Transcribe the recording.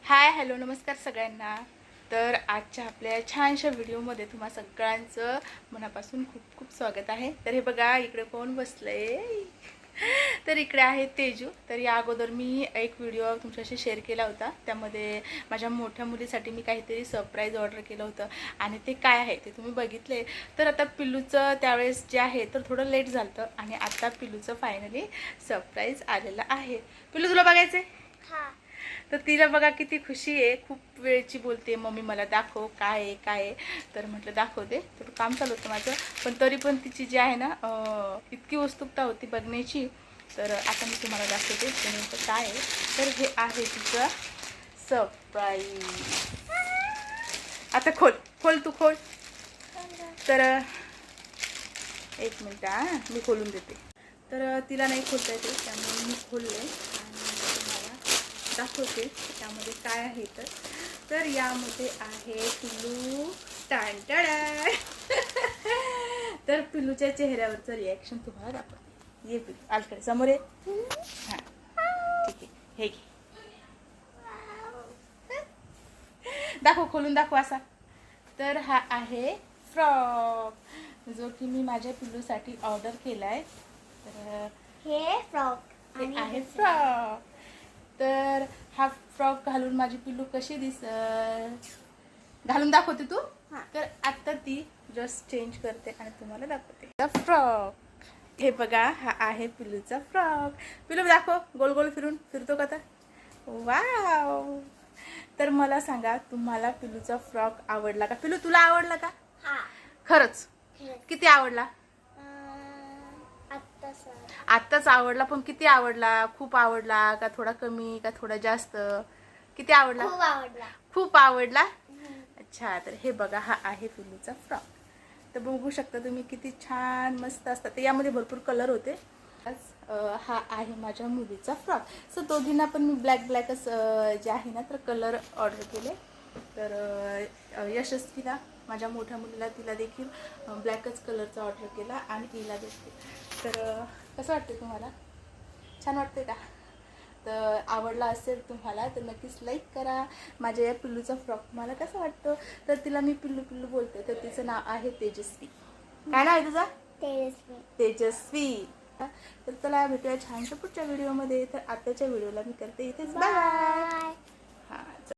Hi hello नमस्कार सगळ्यांना. तर आजच्या आपल्या छानशा व्हिडिओमध्ये तुम्हा सगळ्यांचं मनापासून खूप खूप स्वागत आहे. तर हे बघा इकडे कोण बसलंय, तर इकडे आहे तेजू. तर या अगोदर मी एक व्हिडिओ तुमच्याशी शेअर केला होता, त्यामध्ये माझ्या मोठ्या मुलीसाठी मी काहीतरी सरप्राईज ऑर्डर केलं होतं आणि ते काय आहे ते तुम्ही बघितले. तर आता पिल्लूचं त्यावेळेस जे आहे तर थोडं लेट झालं आणि आता पिल्लूचं फायनली सरप्राईज आलेलं आहे. पिल्लू तुला बघायचं आहे? हां. तर तिला बघा किती खुशी आहे, खूप वेळची बोलते मम्मी मला दाखव काय आहे काय आहे. तर म्हटलं दाखवते. तर काम चालू होतं माझं, पण तरी पण तिची जी आहे ना इतकी उत्सुकता होती बघण्याची. तर आता मी तुम्हाला दाखवते ते नेमकं काय आहे. तर हे आहे तिचं सरप्राईज. आता खोल खोल तू खोल. तर एक मिनिट मी खोलून देते. तर तिला नाही खोलता येते त्यामुळे मी खोलले आणि तुम्हाला दाखवते त्यामध्ये काय आहे. तर यामध्ये आहे पिल्लू टांटाडा. तर पिल्लूच्या चेहऱ्यावरचं रिॲक्शन तुम्हाला दाखवते. ये पिल्लू आलकडे समोर ये. हां ठीक आहे, हे घे. दाखव खोलून दाखव असा. तर हा आहे फ्रॉक जो की मी माझ्या पिल्लूसाठी ऑर्डर केला आहे. तर हे फ्रॉक हे आहे फ्रॉक. तर हा फ्रॉक घालून माझी पिल्लू कशी दिसल घालून दाखवते तू. तर आता ती जस्ट चेंज करते आणि तुम्हाला दाखवते फ्रॉक. हे बघा हा आहे पिल्लूचा फ्रॉक. पिल्लू दाखव गोल गोल फिरतो का आता. वाव. तर मला सांगा तुम्हाला पिल्लूचा फ्रॉक आवडला का. पिल्लू तुला आवडला का. हां. खरंच किती आवडला. आत्ताच आवडला, पण किती आवडला. खूप आवडला का थोडा कमी का थोडा जास्त. किती आवडला. खूप आवडला. खूप आवडला. अच्छा. तर हे बघा हा आहे पिल्लूचा फ्रॉक. तर बघू शकता तुम्ही किती छान मस्त असतात. तर यामध्ये भरपूर कलर होते. हा आहे माझ्या मुलीचा फ्रॉक. सो दोघींना पण मी ब्लॅकच जे आहे ना तर कलर ऑर्डर केले. तर यशस्वीला माझ्या मोठ्या मुलीला तिला देखील ब्लॅकच कलरचा ऑर्डर केला आणि तिला देखील. तर कसं वाटतं तुम्हाला. छान वाटते का. तर आवडला असेल तुम्हाला तर नक्कीच लाईक करा. माझ्या या पिल्लूचा फ्रॉक तुम्हाला कसं वाटतं. तर तिला मी पिल्लू पिल्लू बोलते. तर तिचं नाव आहे तेजस्वी. काय नाव आहे तुझं. तेजस्वी. तेजस्वी. तर चला भेटूया छानशा पुढच्या व्हिडिओमध्ये. तर आताच्या व्हिडिओला मी करते इथेच बाय. हां.